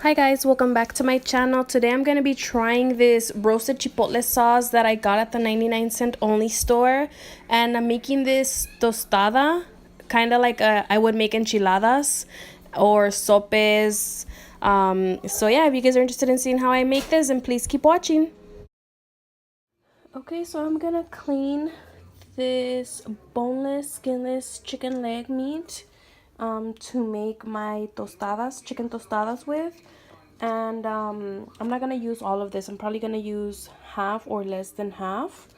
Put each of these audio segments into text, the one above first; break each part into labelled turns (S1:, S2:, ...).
S1: Hi guys, welcome back to my channel. Today I'm going to be trying this roasted chipotle sauce that I got at the 99-cent only store, and I'm making this tostada kind of like I would make enchiladas or sopes. So yeah, if you guys are interested in seeing how I make this, then please keep watching. Okay, so I'm going to clean this boneless, skinless chicken leg meat to make my tostadas, chicken tostadas with. And I'm not gonna use all of this. I'm probably gonna use half or less than half.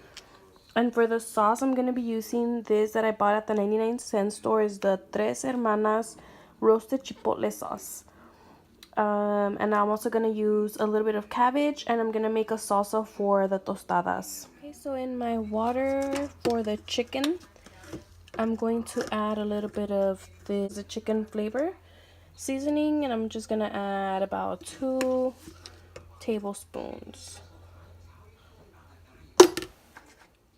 S1: And for the sauce, I'm gonna be using this that I bought at the 99-cent store. Is the Tres Hermanas roasted chipotle sauce. And I'm also gonna use a little bit of cabbage, and I'm gonna make a salsa for the tostadas. Okay, so in my water for the chicken, I'm going to add a little bit of the chicken flavor seasoning, and I'm just gonna add about 2 tablespoons.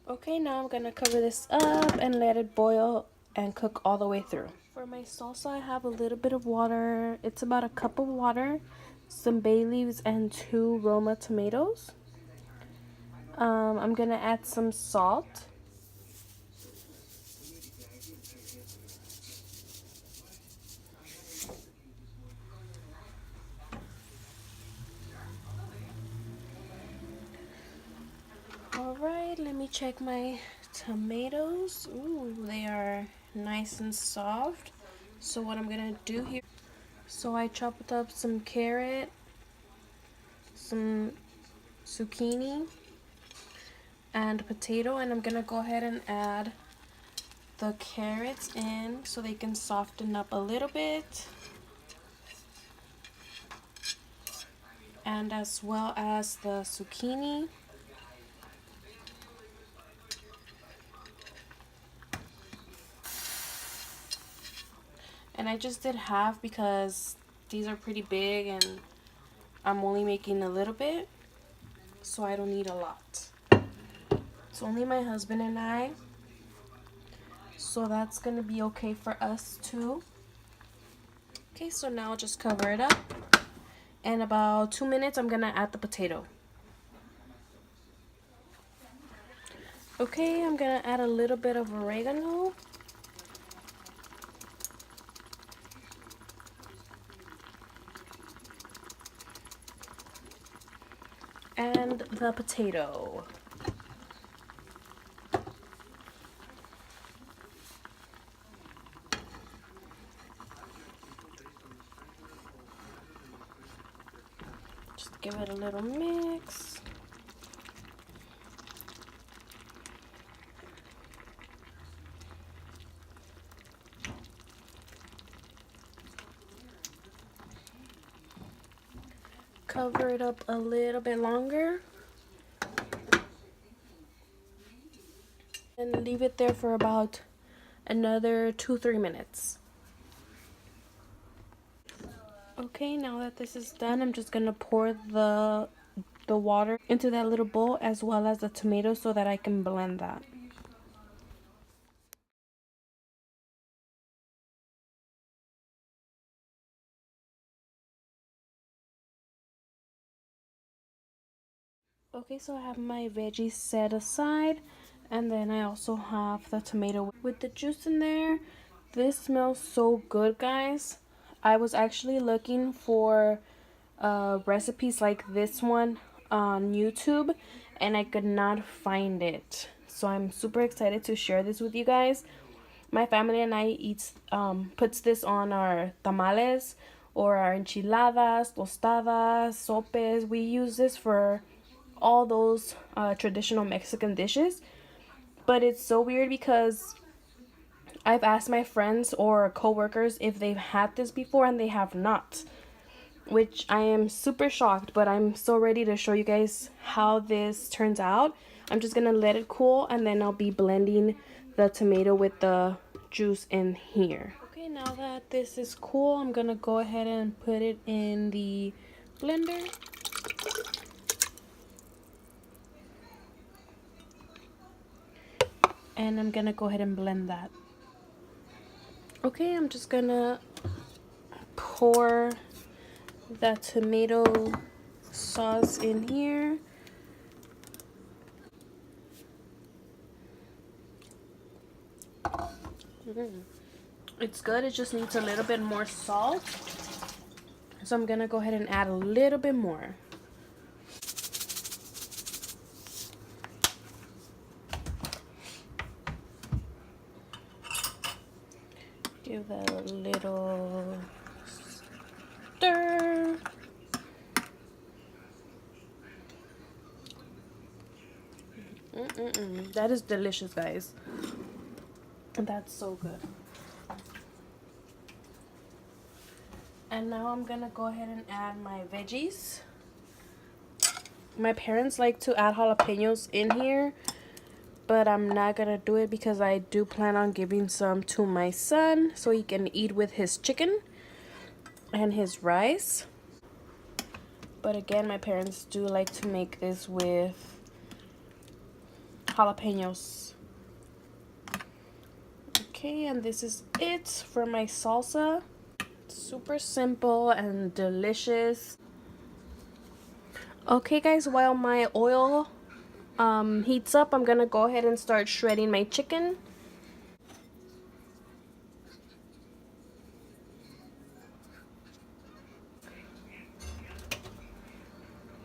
S1: Okay, now I'm gonna cover this up and let it boil and cook all the way through. For my salsa, I have a little bit of water. It's about a cup of water, some bay leaves, and 2 Roma tomatoes. I'm gonna add some salt. Alright, let me check my tomatoes. Ooh, they are nice and soft. So what I'm gonna do here, so I chopped up some carrot, some zucchini, and potato, and I'm gonna go ahead and add the carrots in so they can soften up a little bit, and as well as the zucchini. And I just did half because these are pretty big and I'm only making a little bit, so I don't need a lot. It's only my husband and I, so that's gonna be okay for us too. Okay, so now I'll just cover it up. In about 2 minutes, I'm gonna add the potato. Okay, I'm gonna add a little bit of oregano. And the potato. Just give it a little mix. Cover it up a little bit longer. And leave it there for about another 2-3 minutes. Okay, now that this is done, I'm just gonna pour the water into that little bowl as well as the tomatoes so that I can blend that. Okay, so I have my veggies set aside, and then I also have the tomato with the juice in there. This smells so good, guys. I was actually looking for recipes like this one on YouTube, and I could not find it. So I'm super excited to share this with you guys. My family and I puts this on our tamales or our enchiladas, tostadas, sopes. We use this for all those traditional Mexican dishes. But it's so weird because I've asked my friends or coworkers if they've had this before, and they have not, which I am super shocked, but I'm so ready to show you guys how this turns out. I'm just gonna let it cool, and then I'll be blending the tomato with the juice in here. Okay, now that this is cool, I'm gonna go ahead and put it in the blender. And I'm gonna go ahead and blend that. Okay, I'm just gonna pour that tomato sauce in here. It's good. It just needs a little bit more salt. So I'm gonna go ahead and add a little bit more. Give that a little stir. That is delicious, guys. That's so good. And now I'm gonna go ahead and add my veggies. My parents like to add jalapenos in here, but I'm not gonna do it because I do plan on giving some to my son so he can eat with his chicken and his rice. But again, my parents do like to make this with jalapenos. Okay, and this is it for my salsa. Super simple and delicious. Okay guys, while my oil heats up, I'm gonna go ahead and start shredding my chicken.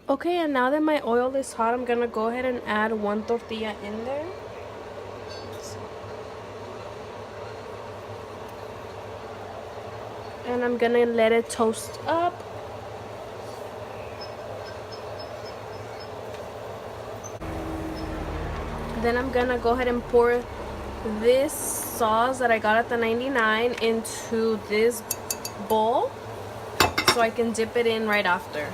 S1: Okay, and now that my oil is hot, I'm gonna go ahead and add one tortilla in there. And I'm gonna let it toast up. Then I'm gonna go ahead and pour this sauce that I got at the 99 into this bowl so I can dip it in right after.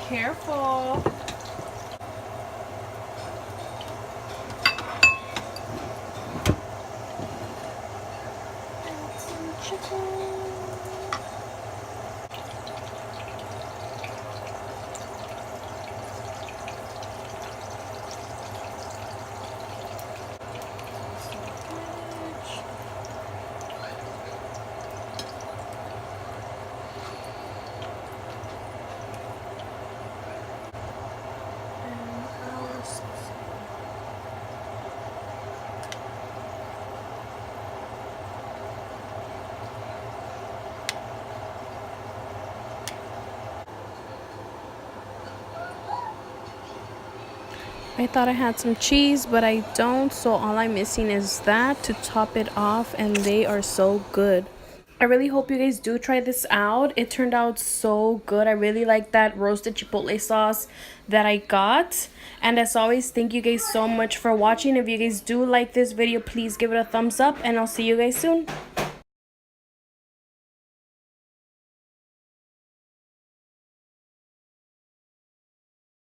S1: Careful. Add some chicken. I thought I had some cheese, but I don't, so all I'm missing is that to top it off, and they are so good. I really hope you guys do try this out. It turned out so good. I really like that roasted chipotle sauce that I got. And as always, thank you guys so much for watching. If you guys do like this video, please give it a thumbs up, and I'll see you guys soon.